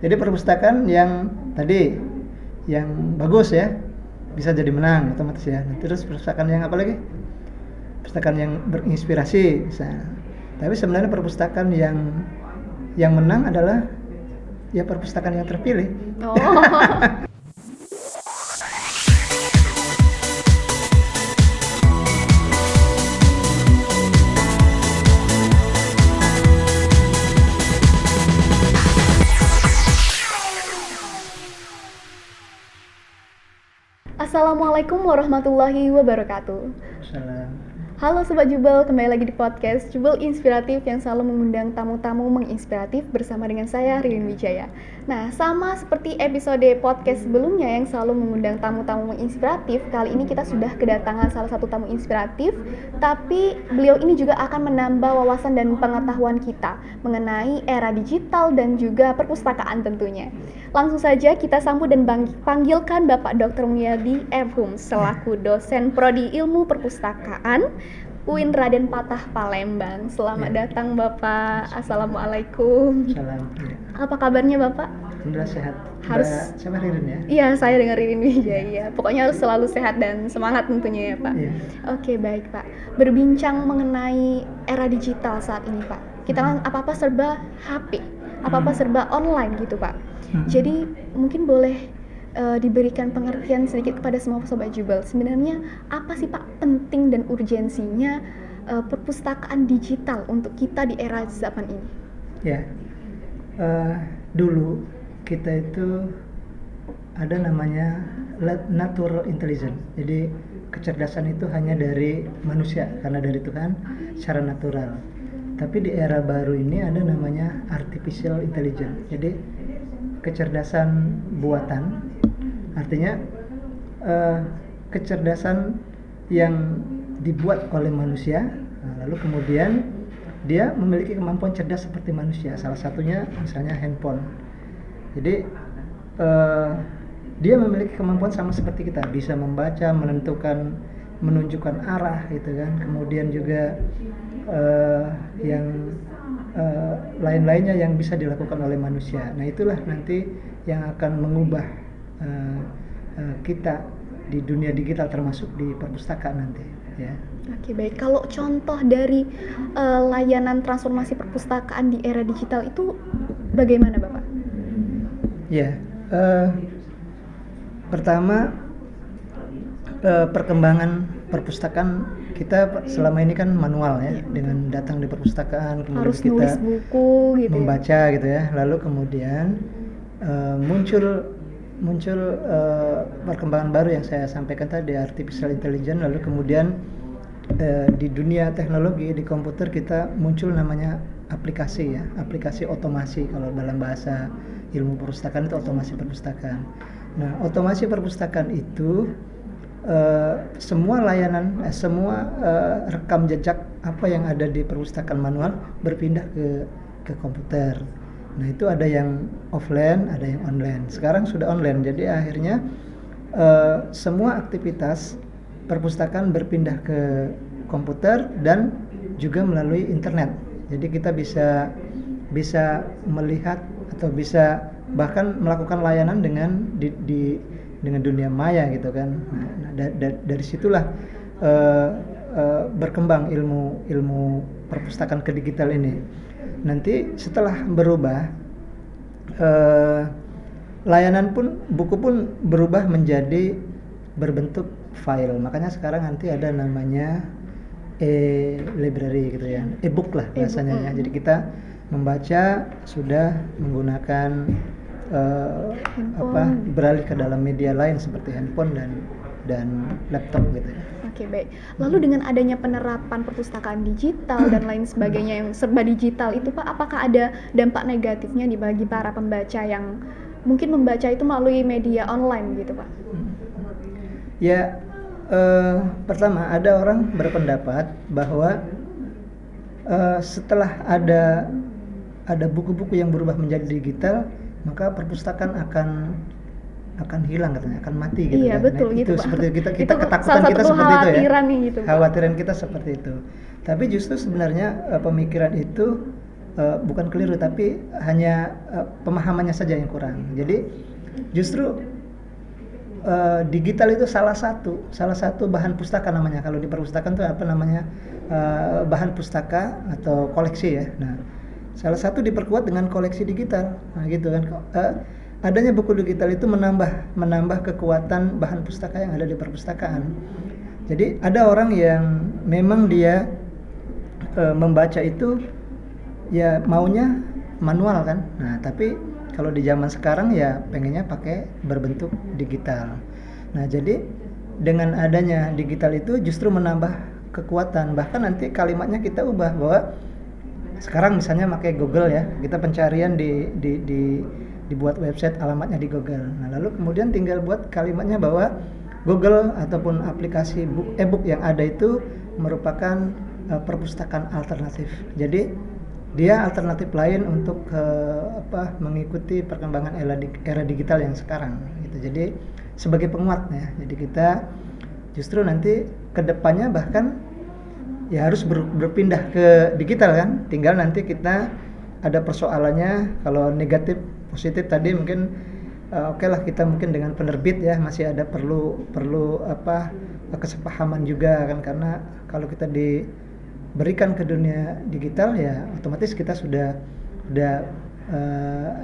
Jadi perpustakaan yang tadi yang bagus ya bisa jadi menang otomatis ya. Nah, terus perpustakaan yang apa lagi? Perpustakaan yang berinspirasi bisa. Tapi sebenarnya perpustakaan yang menang adalah ya perpustakaan yang terpilih. Oh. Assalamualaikum warahmatullahi wabarakatuh. Salam. Halo Sobat Jubel, kembali lagi di podcast Jubel Inspiratif yang selalu mengundang tamu-tamu menginspiratif bersama dengan saya Ririn Wijaya. Nah, sama seperti episode podcast sebelumnya yang selalu mengundang tamu-tamu menginspiratif, kali ini kita sudah kedatangan salah satu tamu inspiratif, tapi beliau ini juga akan menambah wawasan dan pengetahuan kita mengenai era digital dan juga perpustakaan tentunya. Langsung saja kita sambut dan panggilkan Bapak Dr. Mulyadi F.Hum selaku dosen Prodi Ilmu Perpustakaan UIN Raden Patah Palembang. Selamat datang Bapak. Assalamualaikum. Salam. Apa kabarnya Bapak? Alhamdulillah sehat. Harus sama Ririn ya? Iya, saya dengar Ririn Wijaya. Pokoknya harus selalu sehat dan semangat tentunya ya Pak. Iya. Oke, baik Pak. Berbincang mengenai era digital saat ini Pak. Kita kan apa-apa serba HP, apa-apa serba online gitu Pak. Jadi mungkin boleh diberikan pengertian sedikit kepada semua sobat Jubel. Sebenarnya apa sih Pak penting dan urgensinya perpustakaan digital untuk kita di era zaman ini? Ya, dulu kita itu ada namanya natural intelligence. Jadi kecerdasan itu hanya dari manusia karena dari Tuhan secara natural. Tapi di era baru ini ada namanya artificial intelligence. Jadi kecerdasan buatan, artinya kecerdasan yang dibuat oleh manusia, lalu kemudian dia memiliki kemampuan cerdas seperti manusia. Salah satunya misalnya handphone. Jadi dia memiliki kemampuan sama seperti kita, bisa membaca, menunjukkan arah gitu kan. Kemudian juga yang lain-lainnya yang bisa dilakukan oleh manusia. Nah, itulah nanti yang akan mengubah kita di dunia digital termasuk di perpustakaan nanti ya. Oke, baik. Kalau contoh dari layanan transformasi perpustakaan di era digital itu bagaimana Bapak? Ya, pertama perkembangan perpustakaan kita selama ini kan manual ya, dengan datang di perpustakaan kemudian Harus kita nulis buku gitu membaca gitu ya, lalu kemudian muncul perkembangan baru yang saya sampaikan tadi, artificial intelligence, lalu kemudian di dunia teknologi di komputer kita muncul namanya aplikasi ya, aplikasi otomasi. Kalau dalam bahasa ilmu perpustakaan itu otomasi perpustakaan. Nah, otomasi perpustakaan itu semua layanan, semua rekam jejak apa yang ada di perpustakaan manual berpindah ke komputer. Nah, itu ada yang offline, ada yang online. Sekarang sudah online, jadi akhirnya semua aktivitas perpustakaan berpindah ke komputer dan juga melalui internet. Jadi kita bisa melihat atau bisa bahkan melakukan layanan dengan dengan dunia maya gitu kan. Nah, dari situlah berkembang ilmu perpustakaan ke digital ini. Nanti setelah berubah, layanan pun, buku pun berubah menjadi berbentuk file. Makanya sekarang nanti ada namanya e-library gitu ya, e-book lah bahasanya ya. Jadi kita membaca sudah menggunakan beralih ke dalam media lain seperti handphone dan laptop gitu ya. Oke, baik. Lalu dengan adanya penerapan perpustakaan digital dan lain sebagainya yang serba digital itu Pak, apakah ada dampak negatifnya bagi para pembaca yang mungkin membaca itu melalui media online gitu Pak? Ya, pertama ada orang berpendapat bahwa setelah ada buku-buku yang berubah menjadi digital, maka perpustakaan akan hilang katanya, akan mati gitu. Iya, kan. betul Nah, gitu itu Pak. seperti kita Itu ketakutan kita seperti itu ya. Nih, gitu, Khawatiran kita seperti itu. Tapi justru sebenarnya pemikiran itu bukan keliru tapi hanya pemahamannya saja yang kurang. Jadi justru digital itu salah satu bahan pustaka namanya. Kalau di perpustakaan itu apa namanya, bahan pustaka atau koleksi ya. Nah, salah satu diperkuat dengan koleksi digital. Nah, gitu kan. Adanya buku digital itu menambah kekuatan bahan pustaka yang ada di perpustakaan. Jadi ada orang yang memang dia membaca itu ya maunya manual kan. Nah, tapi kalau di zaman sekarang ya pengennya pakai berbentuk digital. Nah, jadi dengan adanya digital itu justru menambah kekuatan. Bahkan nanti kalimatnya kita ubah bahwa sekarang misalnya pakai Google ya, kita pencarian dibuat website alamatnya di Google. Nah, lalu kemudian tinggal buat kalimatnya bahwa Google ataupun aplikasi e-book yang ada itu merupakan perpustakaan alternatif. Jadi dia alternatif lain untuk mengikuti perkembangan era digital yang sekarang gitu. Jadi sebagai penguat ya. Jadi kita justru nanti kedepannya bahkan ya harus berpindah ke digital kan. Tinggal nanti kita ada persoalannya, kalau negatif positif tadi mungkin oke lah, kita mungkin dengan penerbit ya masih ada perlu kesepahaman juga kan, karena kalau kita berikan ke dunia digital ya otomatis kita sudah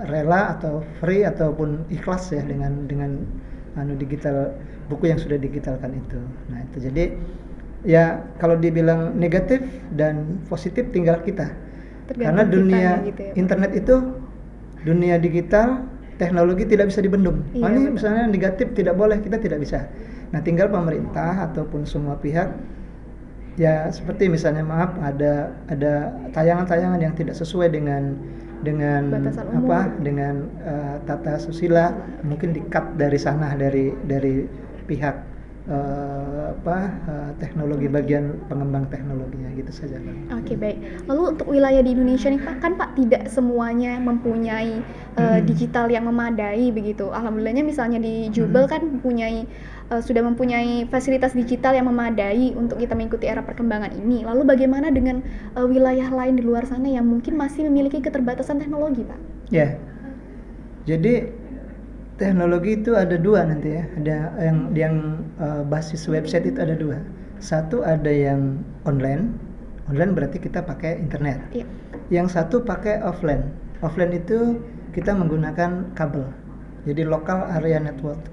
rela atau free ataupun ikhlas ya dengan digital, buku yang sudah digitalkan itu. Nah, itu jadi ya kalau dibilang negatif dan positif tinggal kita. Karena dunia gitu ya, internet itu dunia digital, teknologi tidak bisa dibendung. Iya, ini misalnya negatif tidak boleh, kita tidak bisa. Nah, tinggal pemerintah ataupun semua pihak ya, seperti misalnya ada tayangan-tayangan yang tidak sesuai dengan dengan tata susila, mungkin di-cut dari sana dari pihak teknologi, bagian pengembang teknologinya, gitu saja Pak. Oke, baik. Lalu untuk wilayah di Indonesia nih Pak, kan Pak tidak semuanya mempunyai digital yang memadai begitu. Alhamdulillahnya misalnya di Jubel kan sudah mempunyai fasilitas digital yang memadai untuk kita mengikuti era perkembangan ini. Lalu bagaimana dengan wilayah lain di luar sana yang mungkin masih memiliki keterbatasan teknologi Pak? Ya, jadi teknologi itu ada dua nanti ya. Ada yang basis website itu ada dua. Satu ada yang online berarti kita pakai internet. Iya. Yang satu pakai offline. Offline itu kita menggunakan kabel. Jadi local area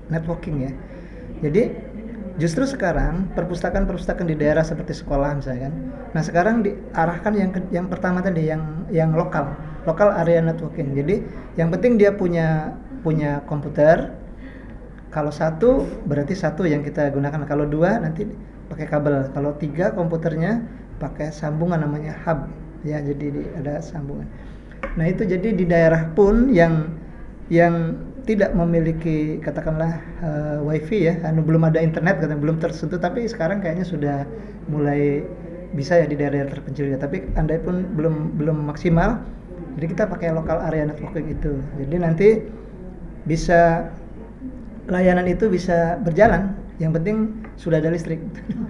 networking ya. Jadi justru sekarang perpustakaan di daerah seperti sekolah misalnya kan. Nah, sekarang diarahkan yang pertama tadi yang local area networking. Jadi yang penting dia punya komputer. Kalau satu berarti satu yang kita gunakan. Kalau dua nanti pakai kabel. Kalau tiga komputernya pakai sambungan namanya hub ya. Jadi ada sambungan. Nah, itu jadi di daerah pun yang tidak memiliki katakanlah wifi ya, belum ada internet, belum tersentuh, tapi sekarang kayaknya sudah mulai bisa ya di daerah terpencil ya. Tapi andai pun belum maksimal, jadi kita pakai local area networking itu. Jadi nanti bisa layanan itu bisa berjalan. Yang penting sudah ada listrik.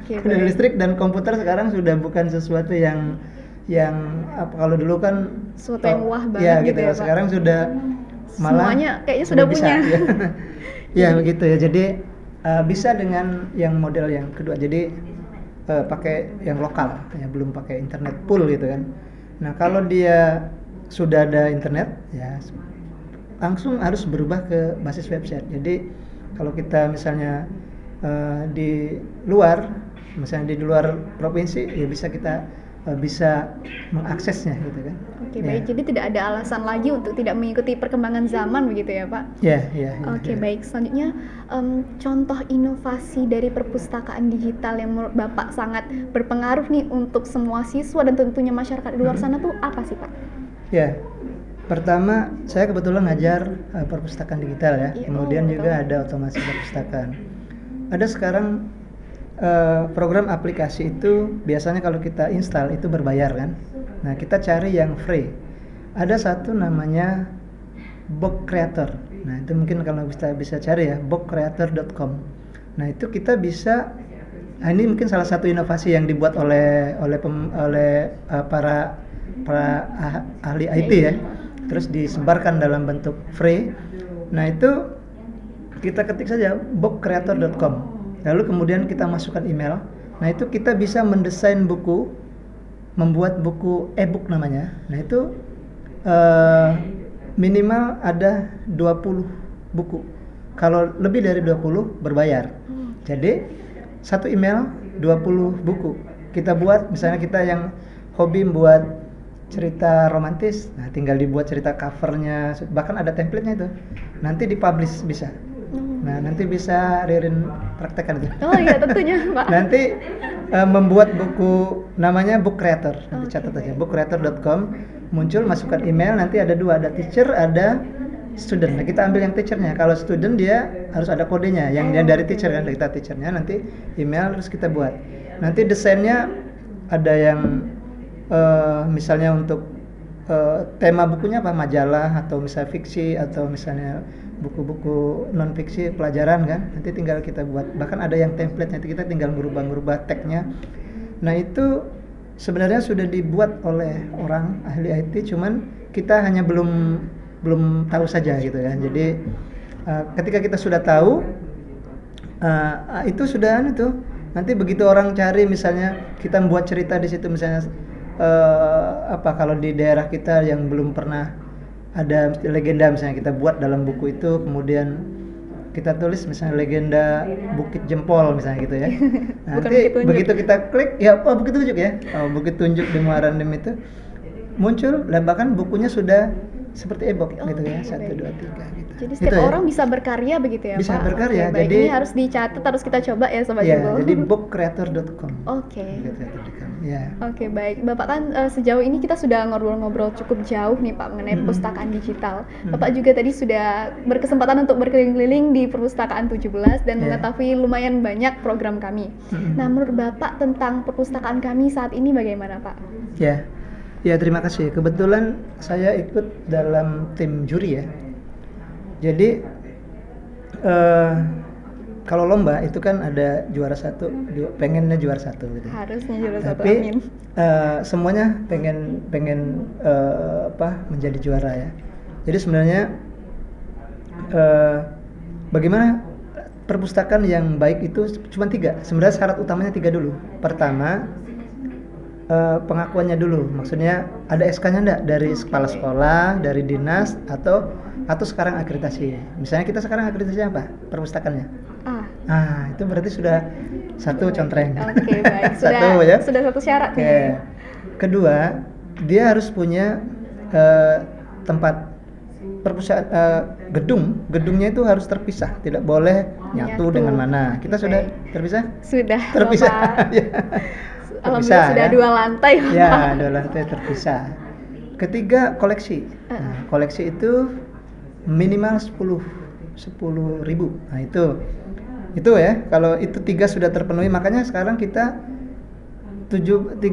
Sudah ada listrik, dan komputer sekarang sudah bukan sesuatu yang kalau dulu kan sesuatu yang wah banget ya, gitu ya Pak. Sekarang sudah malah semuanya kayaknya sudah bisa, punya. ya begitu ya. Jadi bisa dengan yang model yang kedua. Jadi pakai yang lokal ya, belum pakai internet full gitu kan. Nah, kalau dia sudah ada internet ya langsung harus berubah ke basis website. Jadi kalau kita misalnya di luar provinsi ya bisa mengaksesnya gitu kan. Oke, baik. Jadi tidak ada alasan lagi untuk tidak mengikuti perkembangan zaman begitu ya Pak? Ya. Oke, baik. Selanjutnya contoh inovasi dari perpustakaan digital yang menurut Bapak sangat berpengaruh nih untuk semua siswa dan tentunya masyarakat di luar sana tuh apa sih Pak? Ya, pertama saya kebetulan ngajar perpustakaan digital ya. Kemudian juga ada otomasi perpustakaan. Ada sekarang program aplikasi itu biasanya kalau kita install itu berbayar kan. Nah, kita cari yang free. Ada satu namanya Book Creator. Nah, itu mungkin kalau bisa cari ya, bookcreator.com. Nah, itu kita bisa ini mungkin salah satu inovasi yang dibuat oleh para ahli IT ya, terus disebarkan dalam bentuk free. Nah itu kita ketik saja bookcreator.com, lalu kemudian kita masukkan email. Nah itu kita bisa mendesain buku, membuat buku e-book namanya. Nah itu minimal ada 20 buku. Kalau lebih dari 20 berbayar. Jadi satu email 20 buku. Kita buat, misalnya kita yang hobi membuat cerita romantis, nah tinggal dibuat cerita covernya, bahkan ada template-nya itu. Nanti dipublish bisa. Nah nanti bisa Ririn praktekkan itu. Oh iya tentunya Pak. Nanti membuat buku namanya Book Creator. Nanti catat aja bookcreator.com, muncul, masukkan email. Nanti ada dua, ada teacher, ada student. Nah kita ambil yang teachernya. Kalau student dia harus ada kodenya, yang dari teacher kan, kita teachernya. Nanti email terus kita buat. Nanti desainnya ada yang misalnya untuk tema bukunya apa, majalah atau misalnya fiksi atau misalnya buku-buku non fiksi pelajaran kan, nanti tinggal kita buat. Bahkan ada yang template, nanti kita tinggal merubah tagnya. Nah itu sebenarnya sudah dibuat oleh orang ahli IT, cuman kita hanya belum tahu saja gitu ya. Jadi ketika kita sudah tahu, itu sudah itu. Nanti begitu orang cari, misalnya kita membuat cerita di situ, misalnya kalau di daerah kita yang belum pernah ada legenda, misalnya kita buat dalam buku itu, kemudian kita tulis misalnya legenda Bukit Jempol misalnya gitu ya. Nanti begitu kita klik, ya Bukit Tunjuk ya, Bukit Tunjuk di Muara Enim itu muncul, dan bahkan bukunya sudah seperti e-book gitu ya, 1, 2, 3 gitu. Jadi setiap gitu orang bisa berkarya begitu ya bisa Pak? berkarya. Oke, jadi ini harus dicatat, harus kita coba ya Sobat ya, Jubel. jadi bookcreator.com. Oke. Ya. Oke, baik. Bapak kan sejauh ini kita sudah ngobrol-ngobrol cukup jauh nih Pak mengenai perpustakaan digital. Bapak juga tadi sudah berkesempatan untuk berkeliling-keliling di perpustakaan 17 dan mengetahui lumayan banyak program kami. Nah, menurut Bapak tentang perpustakaan kami saat ini bagaimana Pak? Ya, terima kasih. Kebetulan saya ikut dalam tim juri ya. Jadi kalau lomba itu kan ada juara 1, pengennya juara 1 gitu. Harusnya juara 1, tapi amin. semuanya pengen menjadi juara ya. Jadi sebenarnya bagaimana perpustakaan yang baik itu cuma 3. Sebenarnya syarat utamanya 3 dulu. Pertama, pengakuannya dulu. Maksudnya ada SK-nya enggak dari kepala sekolah, dari dinas, atau sekarang akreditasi. Misalnya kita sekarang akreditasi apa? Perpustakaannya. Itu berarti sudah 1 contreng. Oke, baik. Sudah 1 syarat nih. Kedua, dia harus punya tempat perpustakaan, gedungnya itu harus terpisah, tidak boleh nyatu dengan mana. Kita sudah terpisah? Sudah. Terpisah. Alhamdulillah sudah 2 lantai. Ya, 2 lantai terpisah. Ketiga, koleksi. Nah, koleksi itu minimal 10.000. Nah, itu ya. Kalau itu 3 sudah terpenuhi, makanya sekarang kita 17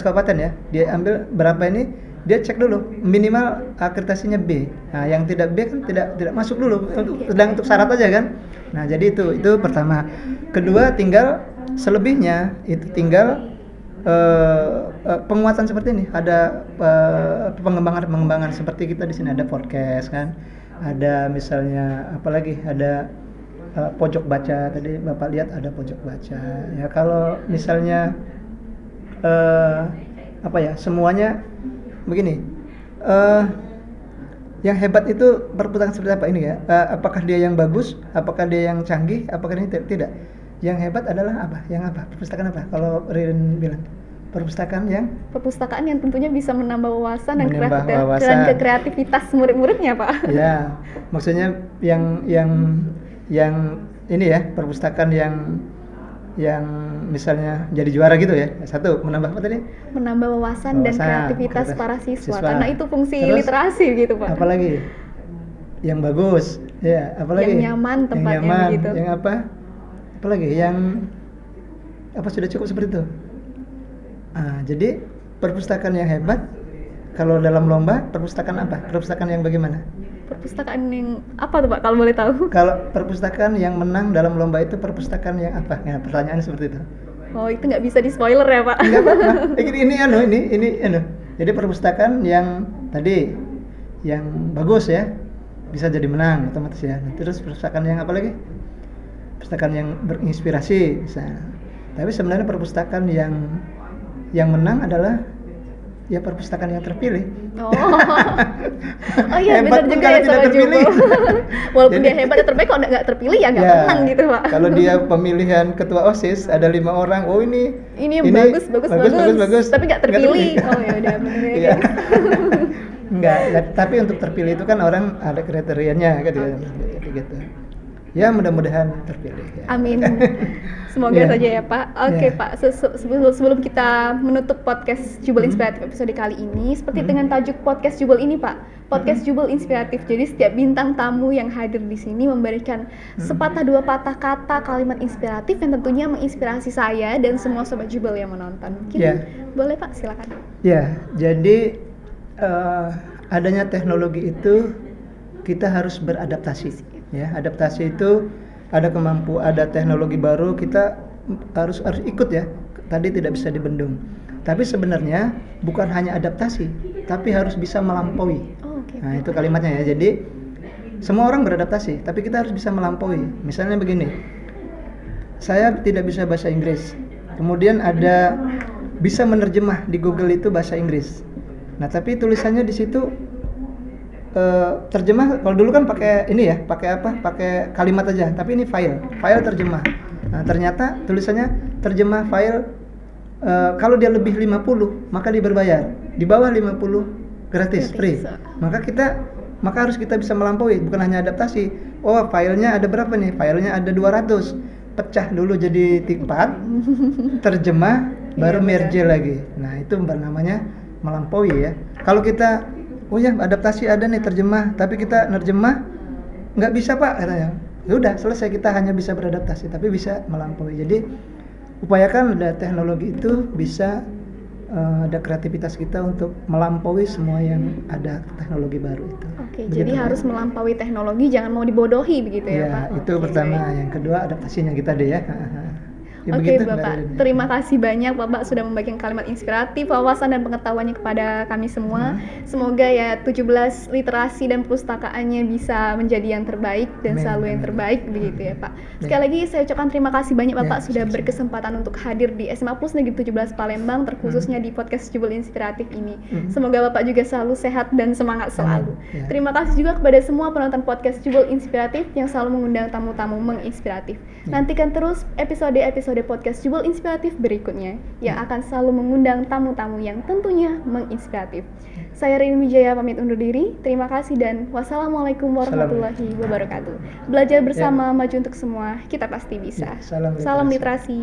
kabupaten ya. Dia ambil berapa ini, dia cek dulu minimal akreditasinya B. Nah, yang tidak B kan tidak masuk dulu, untuk syarat aja kan. Nah, jadi itu pertama. Kedua, tinggal selebihnya itu tinggal penguatan seperti ini. Ada pengembangan seperti kita di sini ada podcast kan. Ada misalnya apalagi ada pojok baca, tadi Bapak lihat ada pojok baca. Ya kalau misalnya semuanya begini. Yang hebat itu perpustakaan seperti apa ini ya? Apakah dia yang bagus? Apakah dia yang canggih? Apakah ini tidak? Yang hebat adalah apa? Perpustakaan apa? Kalau Ririn bilang perpustakaan yang tentunya bisa menambah wawasan dan kreativitas murid-muridnya Pak. Ya, maksudnya yang ini ya, perpustakaan yang misalnya jadi juara gitu ya. 1, menambah apa tadi? Menambah wawasan dan kreativitas para siswa. Karena itu fungsi literasi gitu Pak. Apalagi yang bagus, ya. Apalagi yang nyaman tempatnya gitu. Yang apa? Apalagi yang sudah cukup seperti itu. Jadi perpustakaan yang hebat, kalau dalam lomba perpustakaan apa? Perpustakaan yang bagaimana? Perpustakaan yang apa tuh Pak kalau boleh tahu? Kalau perpustakaan yang menang dalam lomba itu perpustakaan yang apa? Nah, pertanyaannya seperti itu. Oh, itu nggak bisa di spoiler ya, Pak? Enggak apa-apa. Ini Jadi perpustakaan yang tadi yang bagus ya bisa jadi menang otomatis ya. Nah, terus perpustakaan yang apa lagi? Perpustakaan yang berinspirasi bisa. Tapi sebenarnya perpustakaan yang menang adalah ya perpustakaan yang terpilih. Oh iya, benar juga ya sama Jubel. Walaupun dia hebat dan terbaik, kalau nggak terpilih ya nggak menang gitu, Pak. Kalau dia pemilihan ketua OSIS ada 5 orang, oh ini yang bagus, tapi nggak terpilih. Oh ya udah benar ya. Enggak, tapi untuk terpilih itu kan orang ada kriterianya gitu. Ya mudah-mudahan terpilih ya. Amin. Semoga saja ya Pak. Oke Pak, sebelum kita menutup podcast Jubel Inspiratif episode kali ini, seperti dengan tajuk podcast Jubel ini Pak, podcast Jubel Inspiratif. Jadi setiap bintang tamu yang hadir di sini memberikan sepatah dua patah kata kalimat inspiratif yang tentunya menginspirasi saya dan semua sobat Jubel yang menonton. Mungkin boleh Pak, silakan. Ya, jadi adanya teknologi itu kita harus beradaptasi. Ya, adaptasi itu ada teknologi baru, kita harus ikut ya. Tadi tidak bisa dibendung. Tapi sebenarnya bukan hanya adaptasi, tapi harus bisa melampaui. Nah, itu kalimatnya ya. Jadi semua orang beradaptasi, tapi kita harus bisa melampaui. Misalnya begini. Saya tidak bisa bahasa Inggris. Kemudian ada bisa menerjemah di Google itu bahasa Inggris. Nah, tapi tulisannya di situ terjemah. Kalau dulu kan pakai ini ya, pakai kalimat aja, tapi ini file terjemah. Nah, ternyata tulisannya terjemah file, kalau dia lebih 50 maka dia berbayar, di bawah 50 gratis, free. Maka harus kita bisa melampaui, bukan hanya adaptasi. Oh, filenya ada berapa nih? Filenya ada 200, pecah dulu jadi 4, terjemah, baru merge lagi. Nah, itu namanya melampaui ya. Kalau kita adaptasi ada nih terjemah, tapi kita nerjemah nggak bisa Pak katanya. Ya udah selesai, kita hanya bisa beradaptasi, tapi bisa melampaui. Jadi upayakan ada teknologi itu bisa ada kreativitas kita untuk melampaui semua yang ada teknologi baru itu. Oke, jadi harus melampaui teknologi, jangan mau dibodohi begitu ya Pak. Itu pertama. Yang kedua adaptasinya kita deh ya. Oke Bapak, terima kasih banyak Bapak sudah membagikan kalimat inspiratif, wawasan dan pengetahuannya kepada kami semua. Semoga ya 17 literasi dan perpustakaannya bisa menjadi yang terbaik dan selalu yang terbaik begitu ya Pak. Sekali lagi saya ucapkan terima kasih banyak Bapak sudah berkesempatan untuk hadir di SMA Plus Negeri 17 Palembang, terkhususnya di podcast Jubel Inspiratif ini. Semoga Bapak juga selalu sehat dan semangat selalu. Terima kasih juga kepada semua penonton podcast Jubel Inspiratif yang selalu mengundang tamu-tamu menginspiratif. Nantikan terus episode podcast Jubel Inspiratif berikutnya yang akan selalu mengundang tamu-tamu yang tentunya menginspiratif. Saya Rin Wijaya pamit undur diri. Terima kasih dan wassalamualaikum warahmatullahi wabarakatuh. Belajar bersama, maju untuk semua. Kita pasti bisa. Salam literasi.